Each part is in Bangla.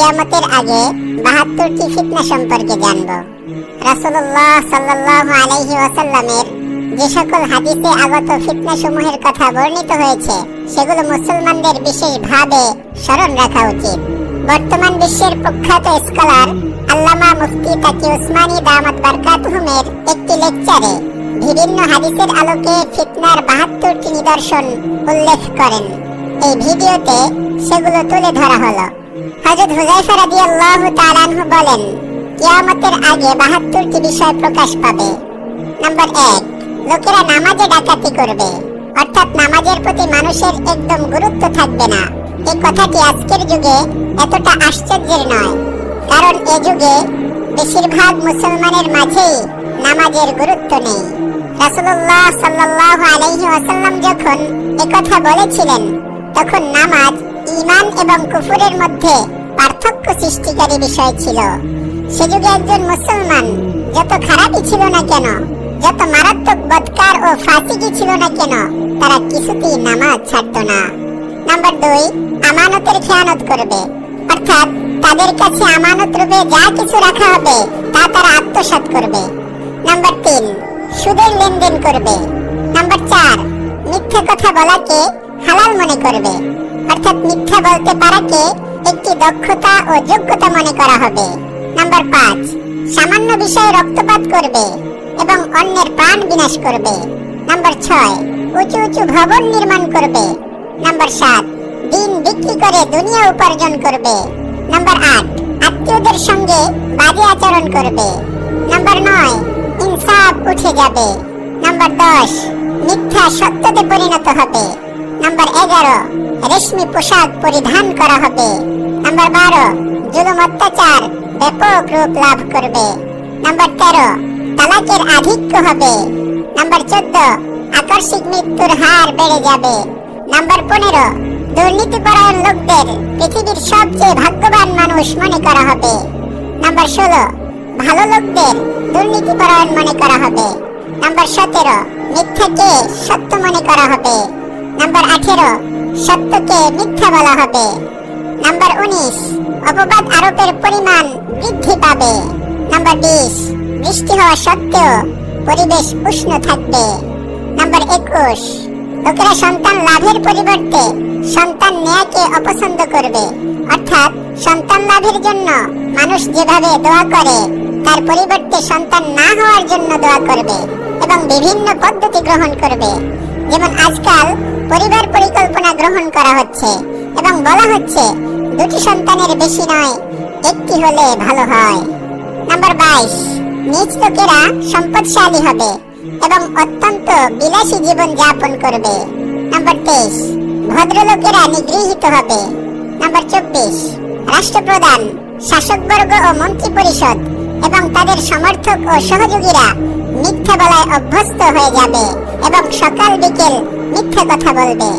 কিয়ামতের আগে ৭২টি ফিতনা সম্পর্কে জানব। রাসূলুল্লাহ সাল্লাল্লাহু আলাইহি ওয়াসাল্লামের যে সকল হাদিসে আগত ফিতনা সমূহের কথা বর্ণিত হয়েছে সেগুলো মুসলমানদের বিশেষভাবে স্মরণ রাখা উচিত। বর্তমান বিশ্বের প্রখ্যাত স্কলার আল্লামা মুফতি তাকি উসমানী দামাত বারকাতুহুমের একটি লেকচারে বিভিন্ন হাদিসের আলোকে ফিতনার ৭২টি নিদর্শন উল্লেখ করেন। এই ভিডিওতে সেগুলো তুলে ধরা হলো। হযরত হুযায়ফা রাদিয়াল্লাহু তাআলা আনহু বলেন, কিয়ামতের আগে ৭২টি বিষয় প্রকাশ পাবে। নাম্বার ১, লোকেরা নামাজে ডাকাতি করবে, অর্থাৎ নামাজের প্রতি মানুষের একদম গুরুত্ব থাকবে না। এই কথাটি আজকের যুগে এতটা আশ্চর্যের নয়, কারণ এ যুগে বেশিরভাগ মুসলমানের মাঝেই নামাজের গুরুত্ব নেই। রাসূলুল্লাহ সাল্লাল্লাহু আলাইহি ওয়াসাল্লাম যখন একথা বলেছিলেন তখন নামাজ ঈমান এবং কুফরের মধ্যে পার্থক্য সৃষ্টিকারী বিষয় ছিল। সে যুগে একজন মুসলমান যত খারাপই ছিল না কেন, যত মারাত্মক বদকার ও ফাসিকি ছিল না কেন, তারা কিছুতেই নামাজ ছাড়ত না। নাম্বার ২, আমানতের খেয়ানত করবে, অর্থাৎ তাদের কাছে আমানত রূপে যা কিছু রাখা হবে তা তারা আত্মসাৎ করবে। নাম্বার ৩, সুদের লেনদেন করবে। নাম্বার ৪, মিথ্যা কথা বলাকে হালাল মনে করবে, অর্থাৎ মিথ্যা বলতে পারাকে একটি দক্ষতা ও যোগ্যতা মনে করা হবে। নাম্বার ৫, সামান্য বিষয়ে রক্তপাত করবে এবং অন্যের প্রাণ বিনাশ করবে। নাম্বার ৬, উঁচু উঁচু ভবন নির্মাণ করবে। নাম্বার ৭, দিন বিক্রি করে দুনিয়া উপার্জন করবে। নাম্বার ৮, আত্মীয়দের সঙ্গে বাজে আচরণ করবে। নাম্বার ৯, ইনসাফ উঠে যাবে। নাম্বার ১০, মিথ্যা সত্যতে পরিণত হবে। নাম্বার ১১, রেশমি পোশাক পরিধান করা হবে। নাম্বার ১২, জুলুম অত্যাচার ব্যাপক রূপ লাভ করবে। নাম্বার ১৩, তালাকের আধিক্য হবে। নাম্বার ১৪, আকস্মিক মৃত্যুর হার বেড়ে যাবে। নাম্বার ১৫, দুর্নীতিপরায়ণ লোকদের পৃথিবীর সবচেয়ে ভাগ্যবান মানুষ মনে করা হবে। নাম্বার ১৬, ভালো লোকদের দুর্নীতিপরায়ণ মনে করা হবে। নাম্বার ১৭, মিথ্যাকে সত্য মনে করা হবে। নাম্বার ১৮, সত্যকে মিথ্যা বলা হবে। নাম্বার ১৯, অপবাদ আরোপের পরিমাণ বৃদ্ধি পাবে। নাম্বার ২০, বৃষ্টি হওয়া সত্ত্বেও পরিবেশ উষ্ণ থাকবে। নাম্বার ২১, লোকেরা সন্তান লাভের পরিবর্তে সন্তান নেয়াকে অপছন্দ করবে, অর্থাৎ সন্তান লাভের জন্য মানুষ যেভাবে দোয়া করে তার পরিবর্তে সন্তান না হওয়ার জন্য দোয়া করবে এবং বিভিন্ন পদ্ধতি গ্রহণ করবে। যেমন আজকাল পরিবার পরিকল্পনা গ্রহণ করা হচ্ছে এবং বলা হচ্ছে ২টি সন্তানের বেশি নয়, একটি হলে ভালো হয়। নাম্বার ২২, নিজ লোকেরা সম্পদশালী হবে এবং অত্যন্ত বিলাসী জীবন যাপন করবে। নাম্বার ২৩, ভদ্রলোকেরা নিগৃহীত হবে। নাম্বার ২৪, রাষ্ট্রপ্রধান, শাসকবর্গ ও মন্ত্রী পরিষদ এবং তাদের সমর্থক ও সহযোগীরা মিথ্যা বলায় অভ্যস্ত হয়ে যাবে এবং সকাল বিকেল মিথ্যা কথা বলবে।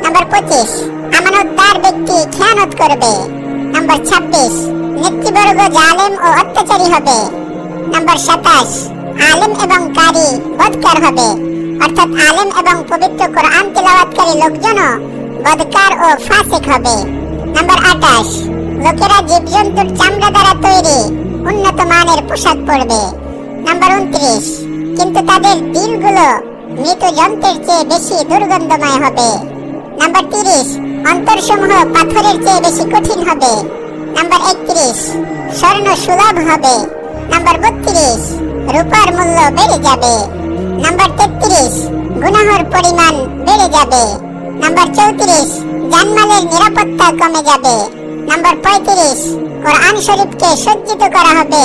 নাম্বার ২৫, আমানতদার ব্যক্তি খেয়ানত করবে। নাম্বার ২৬, নেতৃবর্গ জালেম ও অত্যাচারী হবে। নাম্বার ২৭, আলেম এবং কারি বদকার হবে, অর্থাৎ আলেম এবং পবিত্র কোরআন তিলাওয়াতকারী লোকজনও বদকার ও ফাসিক হবে। নাম্বার ২৮, লোকেরা জীবজন্তুর চামড়া দ্বারা তৈরি উন্নত মানের পোশাক পরবে। নাম্বার ২৯, কিন্তু তাদের দিলগুলো মৃত যন্ত্রের চেয়ে বেশি দুর্গন্ধময় হবে। নাম্বার ৩০, অন্তরসমূহ পাথরের চেয়ে বেশি কঠিন হবে। নাম্বার ৩১, স্বর্ণ সুলভ হবে। নাম্বার ৩২, রূপার মূল্য বেড়ে যাবে। নাম্বার ৩৩, গুনাহের পরিমাণ বেড়ে যাবে। নাম্বার ৩৪, জানমালের নিরাপত্তা কমে যাবে। নাম্বার ৩৫, কোরআন শরীফকে সজ্জিত করা হবে।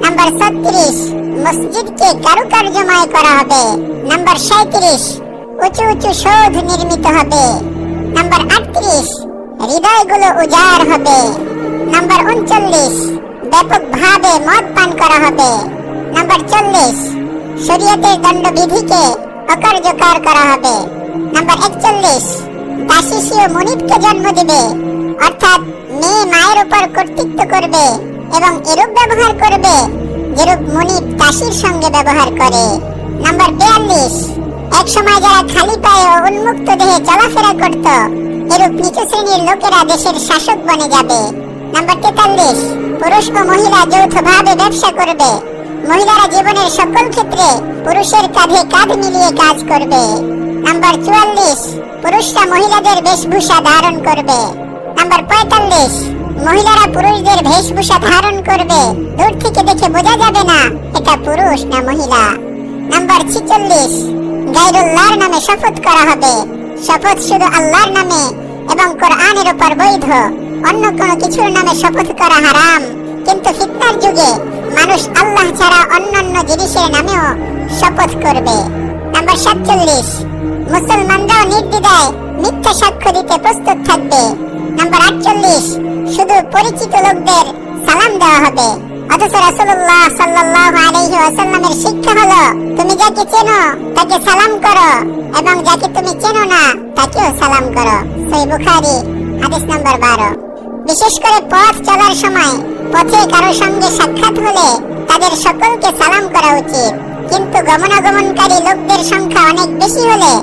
নাম্বার ৩৬, মসজিদকে কারুকার্যময় করা হবে। নাম্বার ৩৭, উঁচু উঁচু সৌধ নির্মিত হবে। নাম্বার ৩৮, হৃদয়গুলো উজাড় হবে। নাম্বার ৩৯, ব্যাপকভাবে মদ পান করা হবে। নাম্বার ৪০, শরীয়তের দণ্ডবিধিকে অকার্যকর করা হবে। নাম্বার ৪১, দাসী ও মুনিবকে জন্ম দিবে, অর্থাৎ মেয়ে মায়ের উপর কর্তৃত্ব করবে এবং এরূপ ব্যবহার করবে যেরূপ মুনিব দাসীর সঙ্গে ব্যবহার করে। নাম্বার ৪২, এক সময় যারা খালি পায়ে ও উন্মুক্ত দেহে চলাফেরা করত এরূপ নিচু শ্রেণীর লোকেরা দেশের শাসক বনে যাবে। নাম্বার 43, পুরুষ ও মহিলা যৌথভাবে ব্যবসা করবে। মহিলারা জীবনের সকল ক্ষেত্রে পুরুষের কাঁধে কাঁধ মিলিয়ে কাজ করবে। নাম্বার 44, পুরুষরা মহিলাদের বেশভূষা ধারণ করবে। নাম্বার 45, মহিলারা পুরুষদের বেশভূষা ধারণ করবে। দূর থেকে দেখে বোঝা যাবে না এটা পুরুষ না মহিলা। নাম্বার 46, গায়রুল্লাহর নামে শপথ করা হবে। শপথ শুধু আল্লাহর নামে এবং কোরআনের উপর বৈধ, অন্য কোনো কিছুর নামে শপথ করা হারাম। কিন্তু ফিতনার যুগে মানুষ আল্লাহ ছাড়া অন্যান্য জিনিসের নামেও শপথ করবে। নাম্বার 47, মুসলমানরাও নির্দ্বিধায় মিথ্যা সাক্ষ্য দিতে প্রস্তুত থাকবে। নাম্বার 48, শুধু পরিচিত লোকদের সালাম দেওয়া হবে। অথচ রাসূলুল্লাহ সাল্লাল্লাহু আলাইহি ওয়াসাল্লামের শিক্ষা হলো তুমি যাকে চেনো তাকে সালাম করো এবং যাকে তুমি চেনো না তাকেও সালাম করো। সহিহ বুখারী হাদিস নাম্বার 12। বিশেষ করে পথ চলার সময় পথে কারো সঙ্গে সাক্ষাৎ হলে তাদের সকলকে সালাম করা উচিত। কিন্তু গমনাগমনকারী লোকদের সংখ্যা অনেক বেশি হলে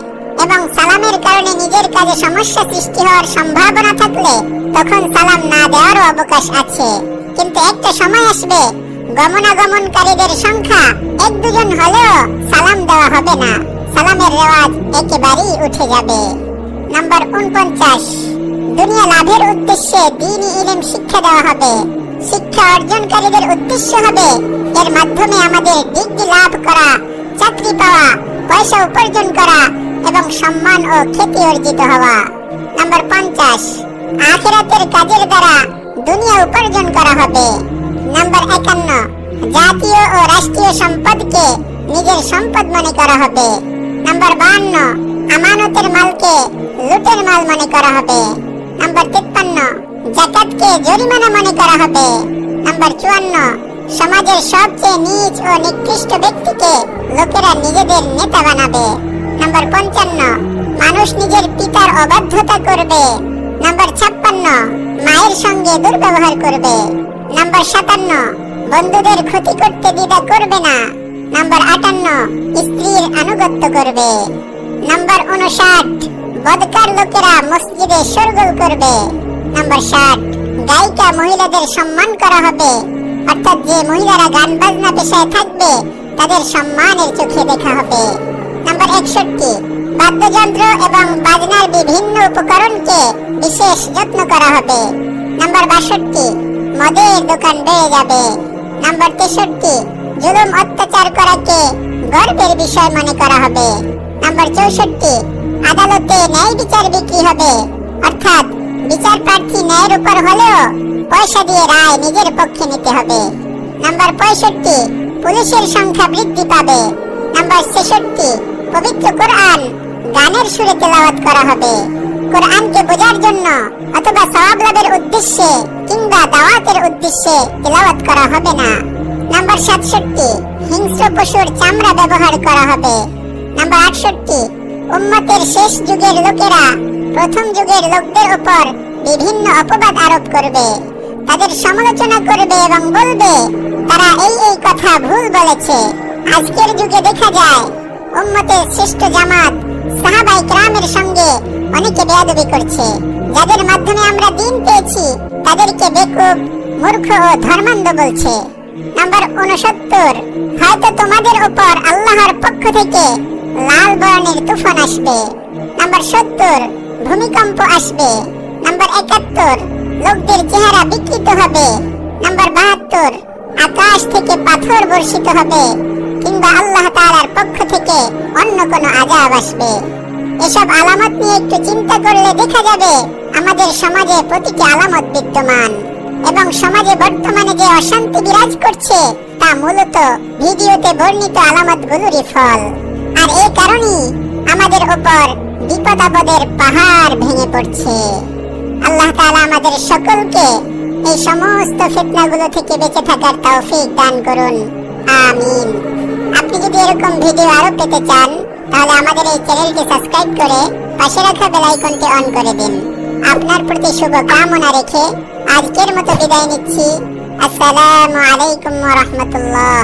এবং সালামের কারণে নিজের কাজে সমস্যা সৃষ্টি হওয়ার সম্ভাবনা থাকলে তখন সালাম না দেওয়ারও অবকাশ আছে। কিন্তু একটা সময় আসবে গমনাগমনকারীদের সংখ্যা 1-2 জন হলেও সালাম দেওয়া হবে না, সালামের রেওয়াজ একেবারেই উঠে যাবে। নাম্বার 49, দুনিয়া লাভের উদ্দেশ্যে দ্বীনি ইলম শিক্ষা দেওয়া হবে। শিক্ষা অর্জনকারীদের উদ্দেশ্য হবে এর মাধ্যমে আমাদের ডিগ্রি লাভ করা, চাকরি পাওয়া, পয়সা উপার্জন করা এবং সম্মান ও খ্যাতি অর্জিত হওয়া। নাম্বার 50, আখিরাতের কাজের দ্বারা দুনিয়া উপার্জন করা হবে। নাম্বার 51, জাতীয় ও রাষ্ট্রীয় সম্পদকে নিজের সম্পদ মনে করা হবে। নাম্বার 52, আমানতের মালকে লুটের মাল মনে করা হবে। নাম্বার 53, যাকাতকে জরিমানা মনে করা হবে। নাম্বার 54, সমাজের সবচেয়ে নীচ ও নিকৃষ্ট ব্যক্তিকে লোকেরা নিজেদের নেতা বানাবে। নাম্বার 55, মানুষ নিজের পিতার অবাধ্যতা করবে। নাম্বার 56, মায়ের সঙ্গে দুর্ব্যবহার করবে। নাম্বার 57, বন্ধুদের ক্ষতি করতে দ্বিধা করবে না। নাম্বার 58, স্ত্রীর আনুগত্য করবে। নাম্বার 59, বদকার লোকেরা মসজিদে শোরগোল করবে। নাম্বার 60, গায়িকা মহিলাদের সম্মান করা হবে, অর্থাৎ যে মহিলারা গান বাজনা পেশায় থাকবে তাদের সম্মানের চোখে দেখা হবে। নাম্বার 61, বাদ্যযন্ত্র এবং বাজনার বিভিন্ন উপকরণকে বিশেষ যত্ন করা হবে। নাম্বার 62, মদের দোকান বেড়ে যাবে। নাম্বার 63, জুলুম অত্যাচার করাকে গর্বের বিষয় মনে করা হবে। নাম্বার 64, আদালতে ন্যায় বিচার বিক্রি হবে, অর্থাৎ বিচার প্রার্থী ন্যায়ের উপর হলেও পয়সা দিয়ে রায় নিজের পক্ষে নিতে হবে। নাম্বার 65, পুলিশের সংখ্যা বৃদ্ধি পাবে। নাম্বার 66, পবিত্র কোরআন গানের সুরে তেলাওয়াত করা হবে। কোরআনকে বোঝার জন্য অথবা সওয়াব লাভের উদ্দেশ্যে কিংবা দাওয়াতের উদ্দেশ্যে তেলাওয়াত করা হবে না। নাম্বার 67, হিংস্র পশুর চামড়া ব্যবহার করা হবে। নাম্বার 68, উম্মতের শেষ যুগের লোকেরা প্রথম যুগের লোকদের উপর বিভিন্ন অপবাদ আরোপ করবে, তাদের সমালোচনা করবে এবং বলবে তারা এই কথা ভুল বলেছে। আজকের যুগে দেখা যায় উম্মতের শ্রেষ্ঠ জামাত সাহাবায়ে কেরামের সঙ্গে অনেকে বেয়াদবি করছে। যাদের মাধ্যমে আমরা দ্বীন পেয়েছি তাদেরকে বেকুব, মূর্খ ও ধর্মান্ধ বলছে। নাম্বার 69, হয়তো তোমাদের উপর আল্লাহর পক্ষ থেকে লাল বর্ণের তুফান আসবে। নাম্বার 70, ভূমিকম্প আসবে। নাম্বার 71, লোকদের চেহারা বিকৃত হবে। নাম্বার 72, আকাশ থেকে পাথর বর্ষিত হবে কিংবা আল্লাহ তাআলার পক্ষ থেকে অন্য কোনো আযাব আসবে। এসব আলামত নিয়ে একটু চিন্তা করলে দেখা যাবে আমাদের সমাজে প্রতিটি আলামত বিদ্যমান এবং সমাজে বর্তমানে যে অশান্তি বিরাজ করছে তা মূলত ভিডিওতে বর্ণিত আলামতগুলোরই ফল। আর এই কারণেই আমাদের উপর বিপদ আপদের পাহাড় ভেঙে পড়ছে। আল্লাহ তাআলা আমাদের সকলকে এই সমস্ত ফিতনাগুলো থেকে বেঁচে থাকার তৌফিক দান করুন, আমিন। আপনি যদি এরকম ভিডিও আরো পেতে চান তাহলে আমাদের এই চ্যানেলটি সাবস্ক্রাইব করে পাশে রাখা বেল আইকনটি অন করে দিন। আপনার প্রতি শুভ কামনা রেখে আজকের মতো বিদায় নিচ্ছি। আসসালামু আলাইকুম ওয়া রাহমাতুল্লাহ।